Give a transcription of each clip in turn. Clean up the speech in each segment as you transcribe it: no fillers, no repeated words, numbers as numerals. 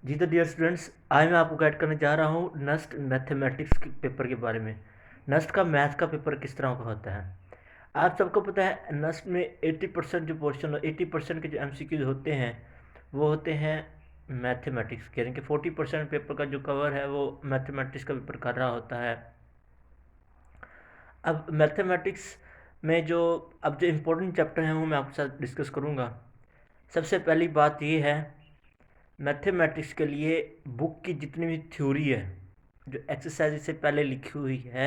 जी तो dear students, आज मैं आपको गाइड करने जा रहा हूँ नस्ट मैथमेटिक्स के पेपर के बारे में। नस्ट का मैथ का पेपर किस तरह का होता है। आप सबको पता है नस्ट में 80% जो पोर्शन 80% के जो एमसीक्यूज होते हैं वो होते हैं मैथमेटिक्स के, यानी कि 40% पेपर का जो कवर है वो मैथमेटिक्स का पेपर कर रहा होता है। अब मैथमेटिक्स में जो इम्पोर्टेंट चैप्टर हैं वो मैं आपके साथ डिस्कस करूँगा। सबसे पहली बात ये है, मैथमेटिक्स के लिए बुक की जितनी भी थ्योरी है, जो एक्सरसाइज से पहले लिखी हुई है,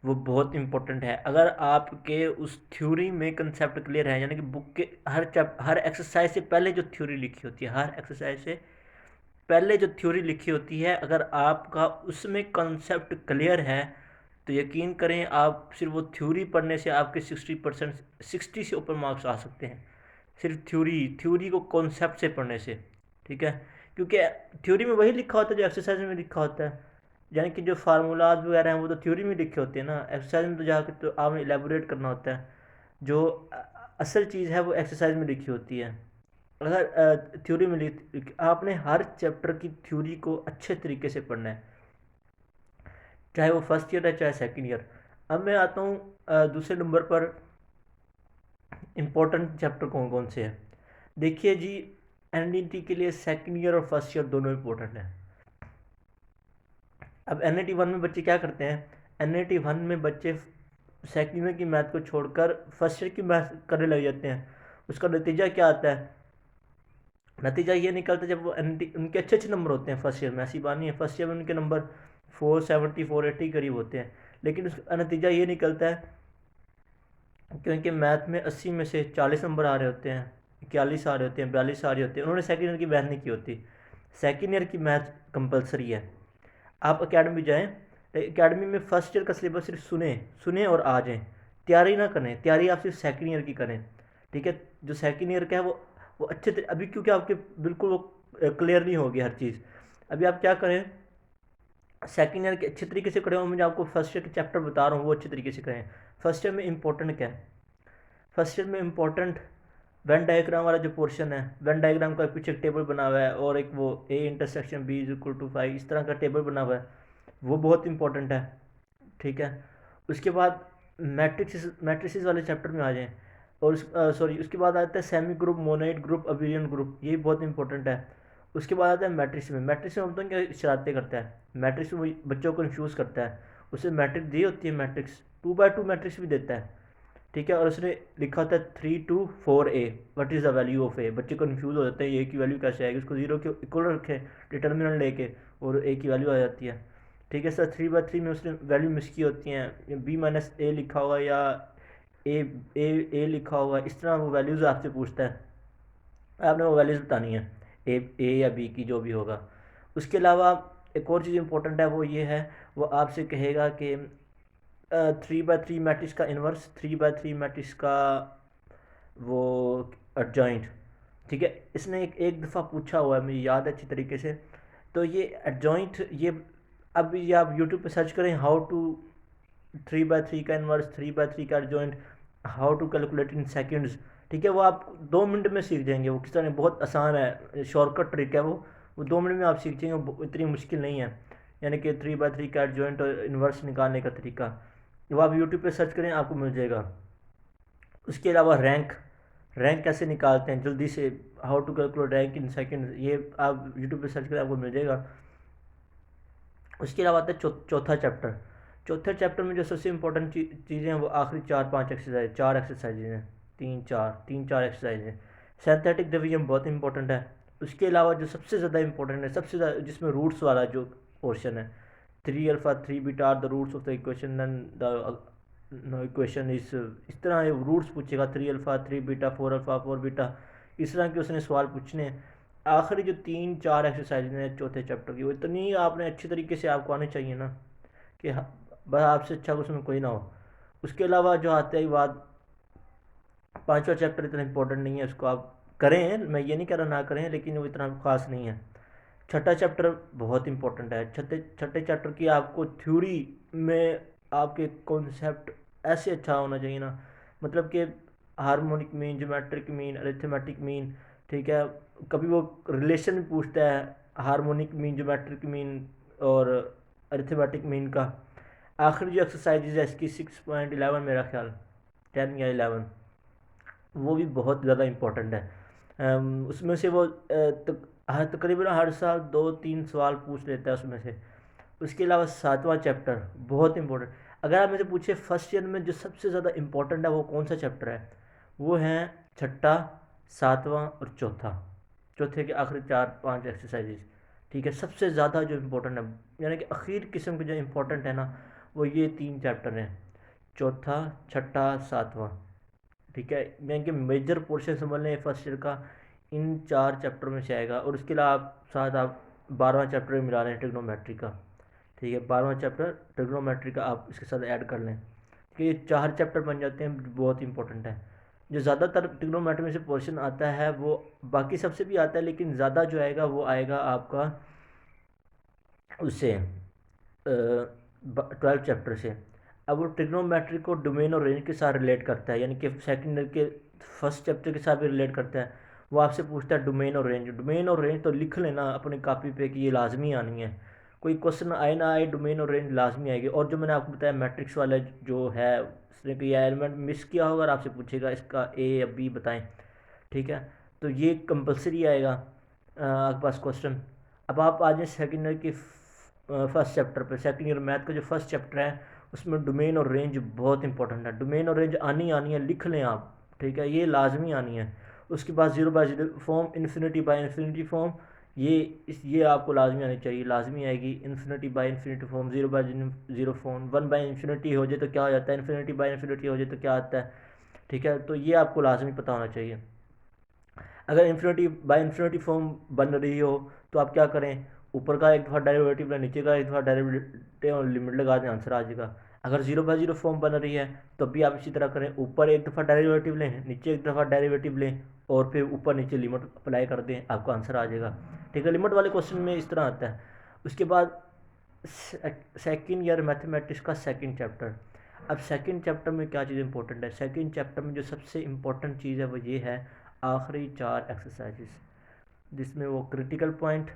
वो बहुत इंपॉर्टेंट है। अगर आपके उस थ्योरी में कंसेप्ट क्लियर है, यानी कि बुक के हर एक्सरसाइज से पहले जो थ्योरी लिखी होती है, हर एक्सरसाइज से पहले जो थ्योरी लिखी होती है, अगर आपका उसमें कंसेप्ट क्लियर है तो यकीन करें आप सिर्फ वो थ्योरी पढ़ने से आपके 60% 60 से ऊपर मार्क्स आ सकते हैं, सिर्फ थ्योरी को कॉन्सेप्ट से पढ़ने से। ठीक है, क्योंकि थ्योरी में वही लिखा होता है जो एक्सरसाइज में लिखा होता है, यानी कि जो फार्मूलाज वगैरह हैं वो तो थ्योरी में लिखे होते हैं ना। एक्सरसाइज में तो जाकर तो आपने एलेबोरेट करना होता है। जो असल चीज़ है वो एक्सरसाइज में लिखी होती है। अगर थ्योरी में आपने हर चैप्टर की थ्योरी को अच्छे तरीके से पढ़ना है, चाहे वो फर्स्ट ईयर है चाहे सेकंड ईयर। अब मैं आता हूँ दूसरे नंबर पर, इम्पोर्टेंट चैप्टर कौन कौन से हैं। देखिए जी, एनडीटी के लिए सेकंड ईयर और फर्स्ट ईयर दोनों इंपॉर्टेंट हैं। अब एनआईटी वन में बच्चे क्या करते हैं, एनआईटी वन में बच्चे सेकंड ईयर की मैथ को छोड़कर फर्स्ट ईयर की मैथ करने लग जाते हैं। उसका नतीजा क्या आता है, नतीजा ये निकलता है जब वो उनके अच्छे अच्छे नंबर होते हैं फर्स्ट ईयर में, ऐसी बात नहीं है, फर्स्ट ईयर में उनके नंबर 470 480 करीब होते हैं, लेकिन उसका नतीजा ये निकलता है क्योंकि मैथ में 80 में से 40 नंबर आ रहे होते हैं, 41 आ रहे होते हैं, 42 आ रहे होते हैं, उन्होंने सेकेंड ईयर की मैथ नहीं की होती। सेकेंड ईयर की मैथ कंपलसरी है। आप अकेडमी जाएँ, अकेडमी में फर्स्ट ईयर का सिलेबस सिर्फ सुने सुने और आ जाएँ, तैयारी ना करें, तैयारी आप सिर्फ सेकेंड ईयर की करें। ठीक है, जो सेकेंड ईयर का है वो अभी क्योंकि आपके बिल्कुल वो क्लियर नहीं होगी हर चीज़। अभी आप क्या करें, सेकेंड ईयर के अच्छे तरीके से करें, और मुझे आपको फर्स्ट ईयर के चैप्टर बता रहा हूँ वो अच्छे तरीके से करें। फर्स्ट ईयर में इंपॉर्टेंट क्या है, फर्स्ट ईयर में इंपॉर्टेंट वेन डायग्राम वाला जो पोर्शन है, वेन डायग्राम का पीछे एक टेबल बना हुआ है और एक वो A intersection B is equal to 5 इस तरह का टेबल बना हुआ है, वो बहुत इंपॉर्टेंट है। ठीक है, उसके बाद मैट्रिसेस वाले चैप्टर में आ जाएं, और सॉरी उसके बाद आता है semi group, monoid group, abelian group, ये बहुत इंपॉर्टेंट है। उसके बाद आता है मैट्रिक्स में हम तो क्या शरारतें करता है, मैट्रिक्स में वही बच्चों को कन्फ्यूज़ करता है। उसे मैट्रिक्स दी होती है, मैट्रिक्स 2x2 मैट्रिक्स भी देता है। ठीक है, और उसने लिखा होता है 3 to 4a, what is the value of A. बच्चे कन्फ्यूज़ हो जाते हैं ए की वैल्यू कैसे आएगी, उसको जीरो के इक्वल रखें डिटर्मिनेंट लेके और ए की वैल्यू आ जाती है। ठीक है सर, 3/3 में उसने वैल्यू मिस की होती हैं, b-a लिखा होगा या ए ए लिखा होगा, इस तरह वो वैल्यूज़ आपसे पूछता है, आपने वो वैल्यूज़ बतानी है, ए या बी की जो भी होगा। उसके अलावा एक और चीज़ इंपॉर्टेंट है, वो ये है, वो आपसे कहेगा कि 3/3 मैट्रिक्स का इन्वर्स, 3/3 मैट्रिक्स का वो एडजॉइंट। ठीक है, इसने एक दफ़ा पूछा हुआ है, मुझे याद है अच्छी तरीके से। तो ये एडजॉइंट, ये अब ये आप यूट्यूब पे सर्च करें, हाउ टू 3/3 का इन्वर्स, 3/3 का adjoint, how to calculate in seconds. ठीक है, वो आप 2 मिनट में सीख जाएंगे, वो किस तरह, बहुत आसान है, शॉर्टकट ट्रिक है वो 2 मिनट में आप सीख जाएंगे, वो इतनी मुश्किल नहीं है। यानी कि 3/3 का एडजॉइंट और इन्वर्स निकालने का तरीका, वो आप यूट्यूब पे सर्च करें आपको मिल जाएगा। उसके अलावा रैंक कैसे निकालते हैं जल्दी से, how to calculate rank in second, ये आप यूट्यूब पे सर्च करें आपको मिल जाएगा। उसके अलावा आता है चौथा चैप्टर। चौथे चैप्टर में जो सबसे इंपॉर्टेंट चीज़ें हैं वो आखिरी 4-5 एक्सरसाइज, 4 एक्सरसाइजेज हैं, 3-4 एक्सरसाइज हैं। सिंथेटिक डिवीजन बहुत इंपॉर्टेंट है। उसके अलावा जो सबसे ज़्यादा इंपॉर्टेंट है, सबसे ज़्यादा जिसमें रूट्स वाला जो पोर्शन है, 3 alpha 3 beta are the roots of the equation, and the equation इस तरह रूट्स पूछेगा, 3 अल्फ़ा 3 बीटा 4 अल्फ़ा 4 बीटा, इस तरह के उसने सवाल पूछने हैं। आखिरी जो 3-4 एक्सरसाइज हैं चौथे चैप्टर की, वो इतनी आपने अच्छी तरीके से आपको आनी चाहिए ना कि बस आपसे अच्छा उसमें कोई ना हो। उसके अलावा जो आते ही बाद, पांचवा चैप्टर इतना इंपॉर्टेंट नहीं है, उसको आप करें, मैं ये नहीं कह रहा ना करें, लेकिन वो इतना खास नहीं है। छठा चैप्टर बहुत इंपॉर्टेंट है। छठे छठे चैप्टर की आपको थ्योरी में आपके कॉन्सेप्ट ऐसे अच्छा होना चाहिए ना, मतलब कि harmonic mean, geometric mean, arithmetic mean. ठीक है, कभी वो रिलेशन भी पूछता है, हार्मोनिक मीन, ज्योमेट्रिक मीन और अरिथमेटिक मीन का। आखिरी जो एक्सरसाइज है इसकी 6.11 मेरा ख्याल, 10 या 11, वो भी बहुत ज़्यादा इम्पोर्टेंट है। उसमें से वो तकरीबन हर साल 2-3 सवाल पूछ लेता है उसमें से। उसके अलावा 7वां चैप्टर बहुत इंपॉर्टेंट। अगर आप मुझे पूछे फर्स्ट ईयर में जो सबसे ज़्यादा इम्पोर्टेंट है वो कौन सा चैप्टर है, वो है छठा, 7वां और चौथा। चौथे के आखिरी 4-5 एक्सरसाइजेज, ठीक है। सबसे ज़्यादा जो इम्पोर्टेंट है, यानी कि आखिर किस्म के जो इम्पोर्टेंट है ना, वो ये 3 चैप्टर हैं, चौथा, छठा, 7वां, ठीक है। यानी कि मेजर पोर्शन समझ लें फर्स्ट ईयर का इन 4 चैप्टर में से आएगा। और उसके अलावा साथ आप 12वां चैप्टर भी मिला रहे हैं ट्रिग्नोमेट्री का, ठीक है। 12वां चैप्टर ट्रिग्नोमेट्री का आप इसके साथ ऐड कर लें, कि ये 4 चैप्टर बन जाते हैं, बहुत इंपॉर्टेंट है। जो ज़्यादातर ट्रिग्नोमेट्री में से पोर्शन आता है वो बाकी सबसे भी आता है, लेकिन ज़्यादा जो आएगा वो आएगा आपका उससे 12 चैप्टर से। अब वो ट्रिग्नोमेट्री को डोमेन और रेंज के साथ रिलेट करता है, यानी कि सेकंड ईयर के फर्स्ट चैप्टर के साथ भी रिलेट करता है। वो आपसे पूछता है डोमेन और रेंज। डोमेन और रेंज तो लिख लेना अपनी कापी पे कि ये लाजमी आनी है, कोई क्वेश्चन आए ना आए, डोमेन और रेंज लाजमी आएगी। और जो मैंने आपको बताया मैट्रिक्स वाला जो है, उसने कोई एलिमेंट मिस किया होगा और आपसे पूछेगा इसका ए या बी बताएं, ठीक है। तो ये कंपलसरी आएगा आपके पास क्वेश्चन। अब आप आ जाए सेकेंड ईयर की फर्स्ट चैप्टर पे। सेकेंड ईयर मैथ का जो फर्स्ट चैप्टर है उसमें डोमेन और रेंज बहुत इंपॉर्टेंट है। डोमेन और रेंज आनी आनी है, लिख लें आप, ठीक है, ये लाजमी आनी है। उसके बाद 0/0 form, infinity by infinity form, ये आपको लाजमी आनी चाहिए, लाजमी आएगी। Infinity by infinity form, 0/0 form, 1/इन्फिनिटी हो जाए तो क्या हो जाता है, इन्फिनिटी बाय इन्फिनिटी हो जाए तो क्या आता है, ठीक है। तो ये आपको लाजमी पता होना चाहिए। अगर इन्फिनिटी बाय इन्फिनिटी फॉर्म बन रही हो तो आप क्या करें, ऊपर का एक दफ़ा डेरिवेटिव लें, नीचे का एक दफ़ा डेरिवेटिव और लिमिट लगा दें, आंसर आ जाएगा। अगर 0/0 फॉर्म बन रही है तो भी आप इसी तरह करें, ऊपर एक दफ़ा डेरिवेटिव लें, नीचे एक दफ़ा डेरिवेटिव लें और फिर ऊपर नीचे लिमिट अप्लाई कर दें, आपका आंसर आ जाएगा, ठीक है। लिमिट वाले क्वेश्चन में इस तरह आता है। उसके बाद सेकेंड ईयर मैथमेटिक्स का सेकेंड चैप्टर। अब सेकेंड चैप्टर में क्या चीज़ इंपॉर्टेंट है, सेकेंड चैप्टर में जो सबसे इम्पोर्टेंट चीज़ है वो ये है आखिरी 4 एक्सरसाइजेस, जिसमें वो critical point,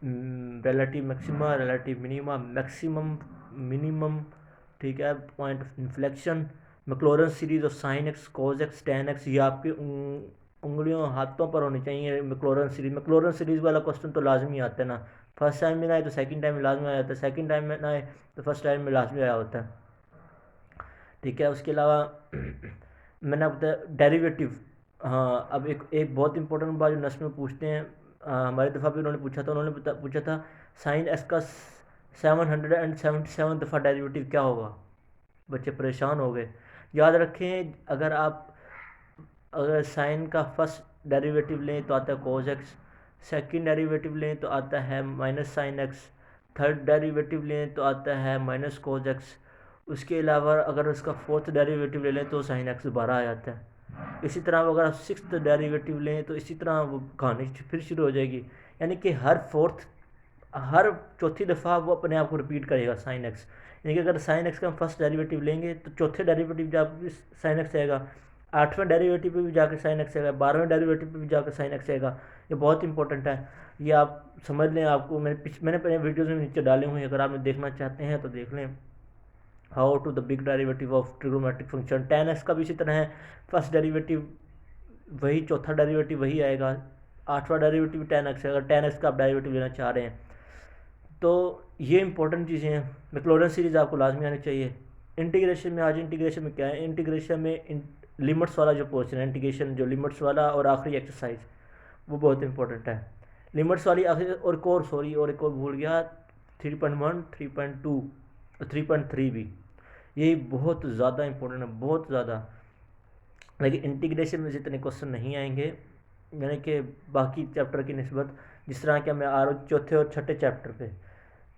relative maxima, relative minima, maximum, minimum, ठीक है, point of inflection, Maclaurin series of sine x, cos x, tan x, ये आपकी उंगलियों हाथों पर होनी चाहिए। मैक्लॉरन सीरीज वाला क्वेश्चन तो लाजमी आता है ना, फर्स्ट टाइम में ना आए तो सेकंड टाइम में लाजमी आया जाता है, सेकंड टाइम में ना आए तो फर्स्ट टाइम में लाजमी आया होता है, ठीक है। उसके अलावा मैंने आपको बताया डेरिवेटिव। हाँ, अब एक एक बहुत इंपॉर्टेंट बात जो नस्ल में पूछते हैं, हमारी दफ़ा भी उन्होंने पूछा था, पूछा था साइन एस का 777 दफ़ा डेरिवेटिव क्या होगा। बच्चे परेशान हो गए। याद रखें, अगर साइन का फर्स्ट डेरिवेटिव लें तो आता है कोस एक्स, सेकेंड डेरिवेटिव लें तो आता है minus sine x, third derivative लें तो आता है माइनस कोस एक्स। उसके अलावा अगर उसका फोर्थ डेरिवेटिव ले लें तो साइन एक्स दोबारा आ जाता है। इसी तरह अगर आप सिक्स्थ डेरिवेटिव लें तो इसी तरह वो कहानी फिर शुरू हो जाएगी। यानी कि हर चौथी दफ़ा वो अपने आप को रिपीट करेगा साइन एक्स। यानी कि अगर साइन एक्स का हम फर्स्ट डेरिवेटिव लेंगे तो चौथे डेरिवेटिव जब साइन एक्स आएगा, 8वें डेरिवेटिव पे भी जाकर साइन एक्स आएगा, 12वें डेरिवेटिव पे भी जाकर साइन एक्स आएगा। ये बहुत इंपॉर्टेंट है, ये आप समझ लें। आपको मैंने पहले वीडियोज़ में नीचे डाले हुए हैं, अगर आपने देखना चाहते हैं तो देख लें। How to the big derivative of trigonometric function, tan x का भी इसी तरह है, फर्स्ट डेरिवेटिव वही, चौथा डेरिवेटिव वही आएगा, 8वां डेरिवेटिव टेन एक्स है अगर टेन एक्स का आप डेरिवेटिव लेना चाह रहे हैं। तो ये इंपॉर्टेंट चीज़ें हैं। मैक्लॉरन सीरीज़ आपको लाजमी आनी चाहिए। इंटीग्रेशन में आज इंटीग्रेशन में क्या है, इंटीग्रेशन में लिमिट्स वाला जो पोर्शन है, इंटीग्रेशन जो लिमिट्स वाला और आखिरी एक्सरसाइज, वो बहुत इंपॉर्टेंट है। लिमिट्स वाली आखिरी और एक और भूल गया, 3.1, 3.2 और 3.3 भी, ये बहुत ज़्यादा इंपॉर्टेंट है, बहुत ज़्यादा। लेकिन इंटीग्रेशन में जितने क्वेश्चन नहीं आएंगे, यानी कि बाकी चैप्टर की निस्बत, जिस तरह कि मैं आ रहा हूँ चौथे और छठे चैप्टर पे।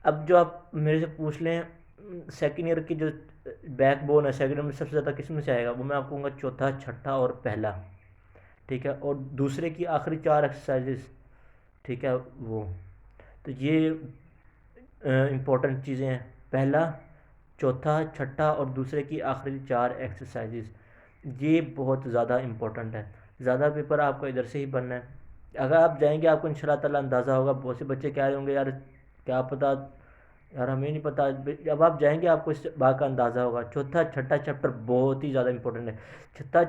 अब जो आप मेरे से पूछ लें सेकेंड ईयर की जो बैकबोन है, सेकेंड ईयर में सबसे ज़्यादा किस में से आएगा, वो मैं आपको कहूँगा चौथा, छठा और पहला, ठीक है। और दूसरे की आखिरी 4 एक्सरसाइजेस, ठीक है, वो। तो ये इम्पोर्टेंट चीज़ें हैं, पहला, चौथा, छठा और दूसरे की आखिरी 4 एक्सरसाइजेस, ये बहुत ज़्यादा इम्पोर्टेंट है। ज़्यादा पेपर आपका इधर से ही बनना है, अगर आप जाएंगे आपको इंशाल्लाह ताला अंदाज़ा होगा। बहुत से बच्चे कह रहे होंगे यार क्या पता, यार हमें नहीं पता। जब आप जाएंगे आपको इस बात का अंदाज़ा होगा। चौथा छठा चैप्टर बहुत ही ज़्यादा इंपॉर्टेंट है। छठा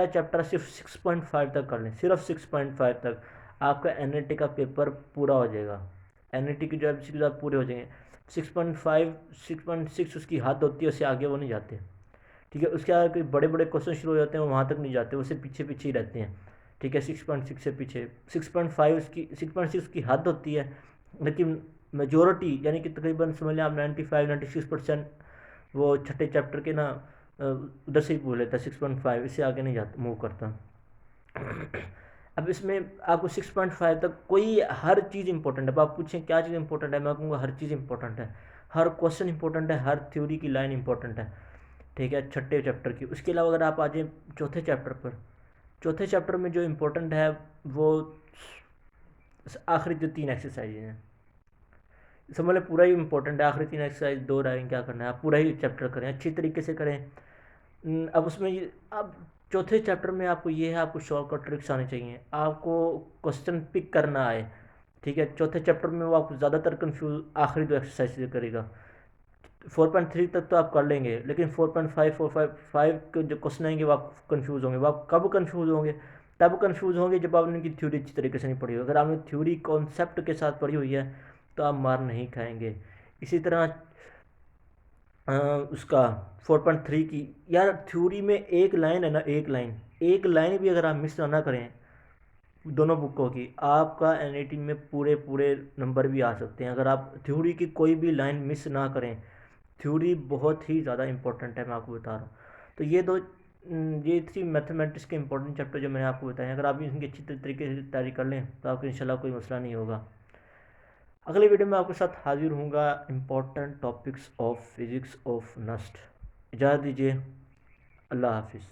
चैप्टर सिर्फ 6.5 तक कर लें, सिर्फ 6.5 तक आपका एन का पेपर पूरा हो जाएगा। एन की जो एमसीक्यूज आप पूरे हो जाएंगे। 6.5 6.6 उसकी हद होती है, उससे आगे वो नहीं जाते। ठीक है, उसके आगे कोई बड़े बड़े क्वेश्चन शुरू हो जाते हैं, वो वहाँ तक नहीं जाते, उससे पीछे पीछे ही रहते हैं। ठीक है, 6.6 से पीछे। 6.5 उसकी 6.6 की हद होती है, लेकिन मेजोरिटी यानी कि तकरीबन समझ लें आप 95-96% वो छठे चैप्टर के ना उधर से ही पूछ लेता है। 6.5 इससे आगे नहीं जाता, मूव करता। अब इसमें आपको 6.5 तक कोई हर चीज़ इंपॉर्टेंट है। अब आप पूछें क्या चीज़ इंपॉर्टेंट है, मैं कहूँगा हर चीज़ इंपॉर्टेंट है। हर क्वेश्चन इंपॉर्टेंट है, हर थ्योरी की लाइन इंपॉर्टेंट है। ठीक है, छठे चैप्टर की। उसके अलावा अगर आप आ जाए चौथे चैप्टर पर, चौथे चैप्टर में जो इम्पोर्टेंट है वो आखिरी जो 3 एक्सरसाइज हैं, समझ लें पूरा ही इंपॉर्टेंट है। आखिरी 3 एक्सरसाइज दो रहेंगे, क्या करना है आप पूरा ही चैप्टर करें, अच्छी तरीके से करें। अब उसमें अब चौथे चैप्टर में आपको ये है, आपको शॉर्टकट ट्रिक्स आनी चाहिए, आपको क्वेश्चन पिक करना आए। ठीक है, चौथे चैप्टर में वो आपको ज़्यादातर कंफ्यूज आखिरी दो एक्सरसाइज से करेगा। 4.3 तक तो आप कर लेंगे, लेकिन 4.5 4.5 के जो क्वेश्चन आएंगे वो आप कंफ्यूज होंगे। वो आप कब कंफ्यूज होंगे? तब कंफ्यूज होंगे जब आपने उनकी थ्योरी अच्छी तरीके से नहीं पढ़ी हो। अगर आपने थ्योरी कॉन्सेप्ट के साथ पढ़ी हुई है तो आप मार नहीं खाएंगे। इसी तरह उसका 4.3 की, यार थ्योरी में एक लाइन है ना, एक लाइन भी अगर आप मिस ना करें दोनों बुकों की, आपका एनईटी में पूरे पूरे नंबर भी आ सकते हैं। अगर आप थ्योरी की कोई भी लाइन मिस ना करें। थ्योरी बहुत ही ज़्यादा इंपॉर्टेंट है, मैं आपको बता रहा हूँ। तो ये थी मैथमेटिक्स के इंपॉर्टेंट चैप्टर जो मैंने आपको बताया। अगर आप इनकी अच्छी तरीके से तैयारी कर लें तो आपको इंशाल्लाह कोई मसला नहीं होगा। अगले वीडियो में आपके साथ हाजिर होऊंगा important topics of physics of नस्ट। इजाज़त दीजिए, अल्लाह हाफिज़।